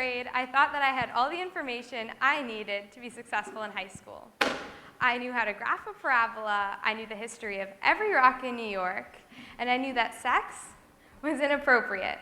grade, I thought that I had all the information I needed to be successful in high school. I knew how to graph a parabola, I knew the history of every rock in New York, and I knew that sex was inappropriate.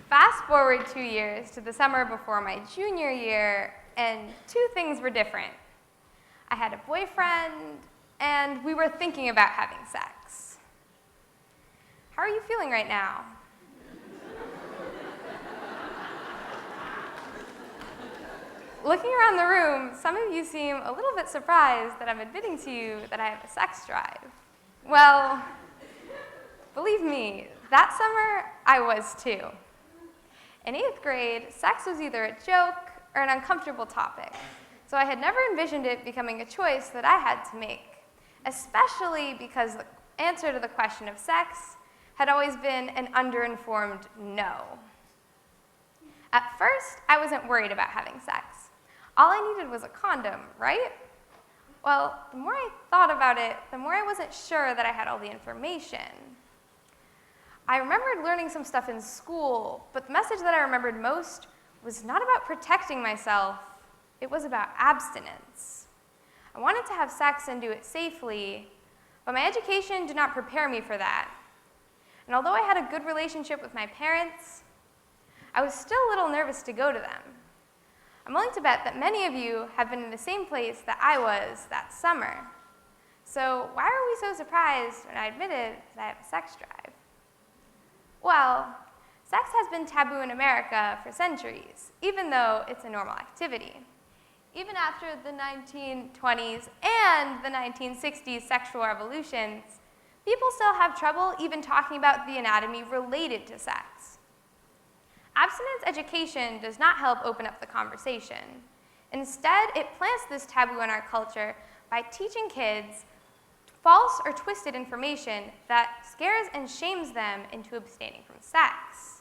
Fast forward 2 years to the summer before my junior year, and two things were different. I had a boyfriend, and we were thinking about having sex. How are you feeling right now? Looking around the room, some of you seem a little bit surprised that I'm admitting to you that I have a sex drive. Well, believe me, that summer I was too. In 8th grade, sex was either a joke or an uncomfortable topic, so I had never envisioned it becoming a choice that I had to make, especially because the answer to the question of sex had always been an underinformed no. At first, I wasn't worried about having sex. All I needed was a condom, right? Well, the more I thought about it, the more I wasn't sure that I had all the information. I remembered learning some stuff in school, but the message that I remembered most was not about protecting myself, it was about abstinence. I wanted to have sex and do it safely, but my education did not prepare me for that. And although I had a good relationship with my parents, I was still a little nervous to go to them. I'm willing to bet that many of you have been in the same place that I was that summer. So why are we so surprised when I admitted that I have a sex drive? Well, sex has been taboo in America for centuries, even though it's a normal activity. Even after the 1920s and the 1960s sexual revolutions, people still have trouble even talking about the anatomy related to sex. Abstinence education does not help open up the conversation. Instead, it plants this taboo in our culture by teaching kids false or twisted information that scares and shames them into abstaining from sex.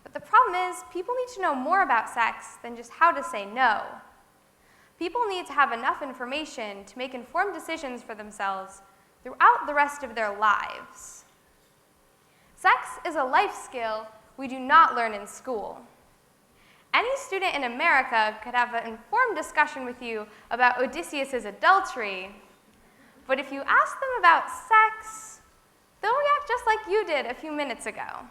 But the problem is, people need to know more about sex than just how to say no. People need to have enough information to make informed decisions for themselves throughout the rest of their lives. Sex is a life skill we do not learn in school. Any student in America could have an informed discussion with you about Odysseus' adultery, but if you ask them about sex, they'll react just like you did a few minutes ago.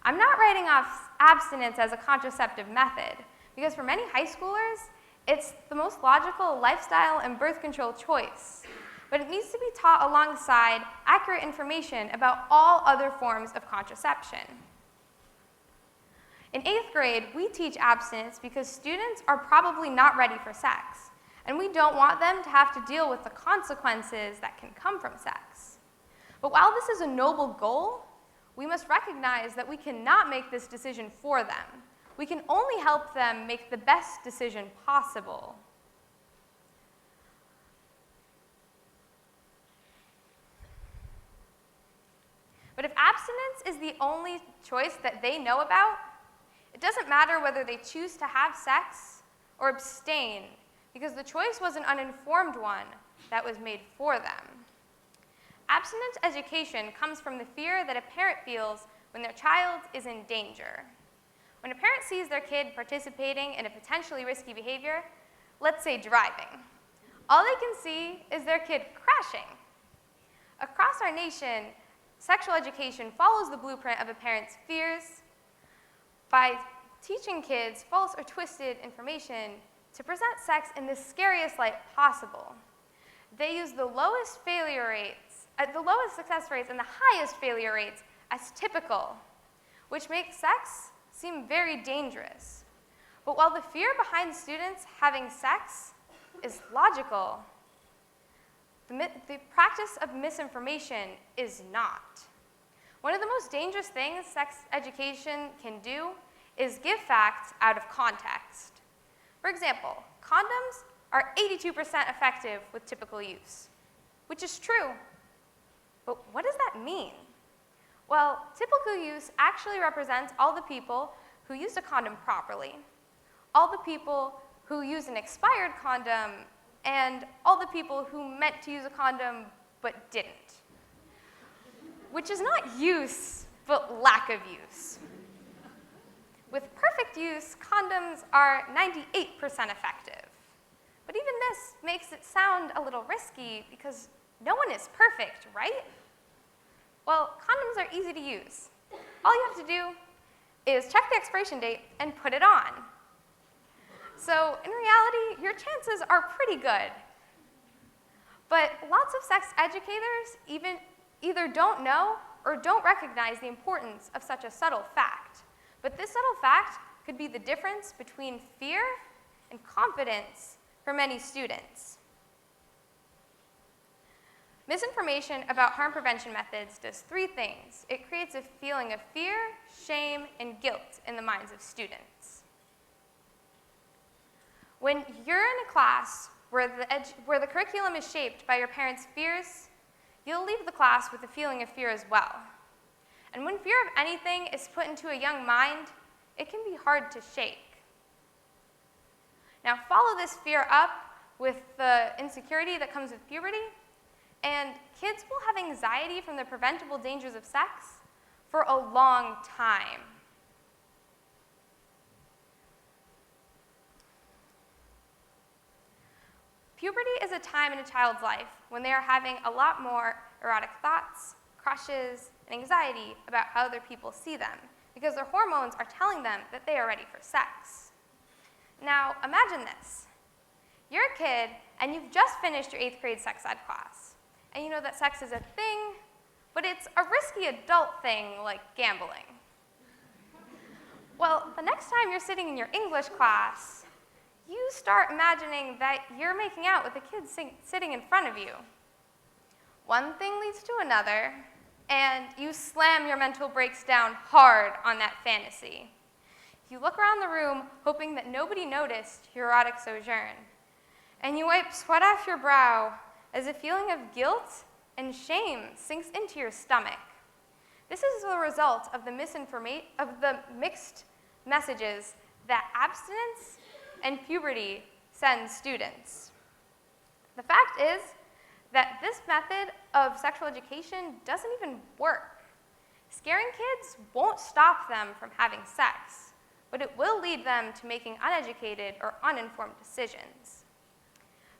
I'm not writing off abstinence as a contraceptive method, because for many high schoolers, it's the most logical lifestyle and birth control choice. But it needs to be taught alongside accurate information about all other forms of contraception. In 8th grade, we teach abstinence because students are probably not ready for sex, and we don't want them to have to deal with the consequences that can come from sex. But while this is a noble goal, we must recognize that we cannot make this decision for them. We can only help them make the best decision possible. But if abstinence is the only choice that they know about, it doesn't matter whether they choose to have sex or abstain, because the choice was an uninformed one that was made for them. Abstinence education comes from the fear that a parent feels when their child is in danger. When a parent sees their kid participating in a potentially risky behavior, let's say driving, all they can see is their kid crashing. Across our nation, sexual education follows the blueprint of a parent's fears by teaching kids false or twisted information to present sex in the scariest light possible. They use the lowest failure rates, the lowest success rates and the highest failure rates as typical, which makes sex seem very dangerous. But while the fear behind students having sex is logical, the practice of misinformation is not. One of the most dangerous things sex education can do is give facts out of context. For example, condoms are 82% effective with typical use, which is true. But what does that mean? Well, typical use actually represents all the people who used a condom properly, all the people who use an expired condom, and all the people who meant to use a condom but didn't. Which is not use, but lack of use. With perfect use, condoms are 98% effective. But even this makes it sound a little risky because no one is perfect, right? Well, condoms are easy to use. All you have to do is check the expiration date and put it on. So in reality, your chances are pretty good. But lots of sex educators either don't know or don't recognize the importance of such a subtle fact. But this subtle fact could be the difference between fear and confidence for many students. Misinformation about harm prevention methods does three things. It creates a feeling of fear, shame, and guilt in the minds of students. When you're in a class where the curriculum is shaped by your parents' fears, you'll leave the class with a feeling of fear as well. And when fear of anything is put into a young mind, it can be hard to shake. Now follow this fear up with the insecurity that comes with puberty, and kids will have anxiety from the preventable dangers of sex for a long time. Puberty is a time in a child's life when they are having a lot more erotic thoughts, crushes, and anxiety about how other people see them, because their hormones are telling them that they are ready for sex. Now, imagine this. You're a kid, and you've just finished your 8th grade sex ed class. And you know that sex is a thing, but it's a risky adult thing like gambling. Well, the next time you're sitting in your English class, you start imagining that you're making out with the kid sitting in front of you. One thing leads to another, and you slam your mental brakes down hard on that fantasy. You look around the room, hoping that nobody noticed your erotic sojourn, and you wipe sweat off your brow as a feeling of guilt and shame sinks into your stomach. This is the result of the mixed messages that abstinence and puberty send students. The fact is that this method of sexual education doesn't even work. Scaring kids won't stop them from having sex, but it will lead them to making uneducated or uninformed decisions.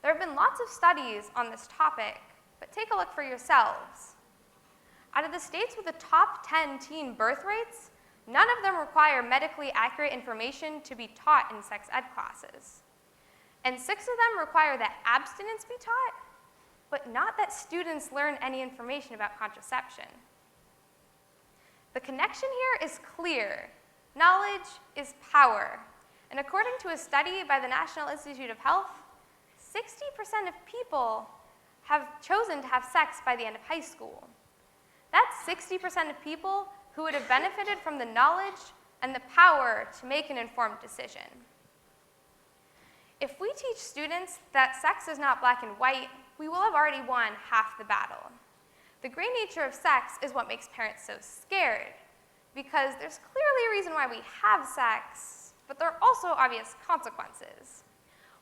There have been lots of studies on this topic, but take a look for yourselves. Out of the states with the top 10 teen birth rates, none of them require medically accurate information to be taught in sex ed classes. And 6 of them require that abstinence be taught, but not that students learn any information about contraception. The connection here is clear. Knowledge is power. And according to a study by the National Institute of Health, 60% of people have chosen to have sex by the end of high school. That's 60% of people who would have benefited from the knowledge and the power to make an informed decision. If we teach students that sex is not black and white, we will have already won half the battle. The gray nature of sex is what makes parents so scared, because there's clearly a reason why we have sex, but there are also obvious consequences.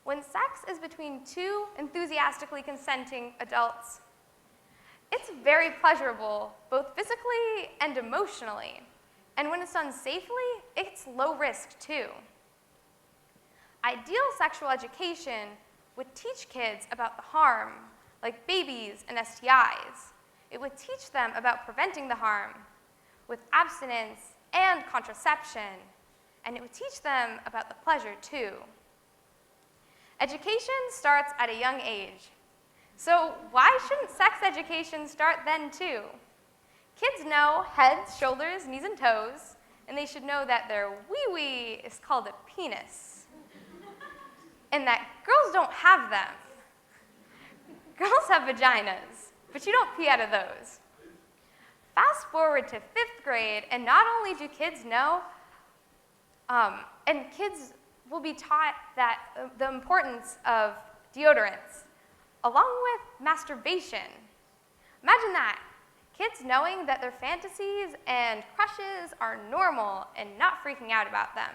When sex is between 2 enthusiastically consenting adults, it's very pleasurable, both physically and emotionally. And when it's done safely, it's low risk too. Ideal sexual education would teach kids about the harm, like babies and STIs. It would teach them about preventing the harm with abstinence and contraception, and it would teach them about the pleasure too. Education starts at a young age. So why shouldn't sex education start then too? Kids know heads, shoulders, knees, and toes, and they should know that their wee-wee is called a penis, and that girls don't have them. Girls have vaginas, but you don't pee out of those. Fast forward to 5th grade, and not only do kids know, and kids will be taught that the importance of deodorants, along with masturbation. Imagine that. Kids knowing that their fantasies and crushes are normal and not freaking out about them.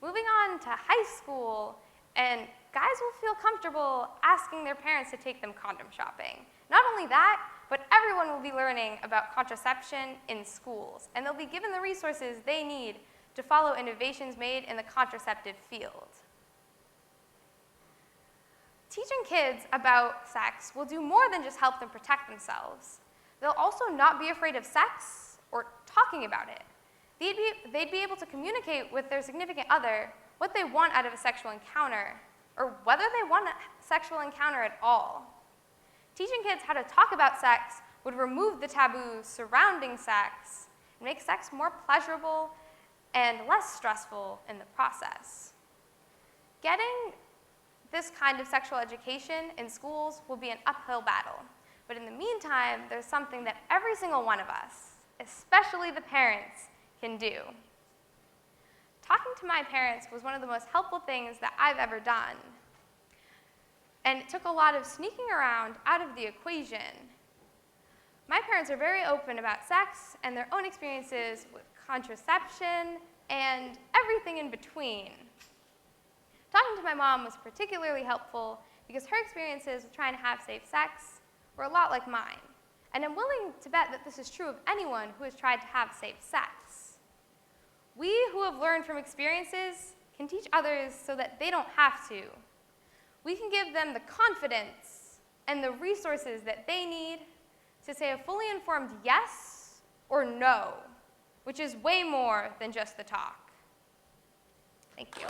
Moving on to high school, and guys will feel comfortable asking their parents to take them condom shopping. Not only that, but everyone will be learning about contraception in schools, and they'll be given the resources they need to follow innovations made in the contraceptive field. Teaching kids about sex will do more than just help them protect themselves. They'll also not be afraid of sex or talking about it. They'd be able to communicate with their significant other what they want out of a sexual encounter, or whether they want a sexual encounter at all. Teaching kids how to talk about sex would remove the taboos surrounding sex and make sex more pleasurable and less stressful in the process. Getting this kind of sexual education in schools will be an uphill battle. But in the meantime, there's something that every single one of us, especially the parents, can do. Talking to my parents was one of the most helpful things that I've ever done. And it took a lot of sneaking around out of the equation. My parents are very open about sex and their own experiences with contraception and everything in between. Talking to my mom was particularly helpful because her experiences with trying to have safe sex were a lot like mine. And I'm willing to bet that this is true of anyone who has tried to have safe sex. We who have learned from experiences can teach others so that they don't have to. We can give them the confidence and the resources that they need to say a fully informed yes or no, which is way more than just the talk. Thank you.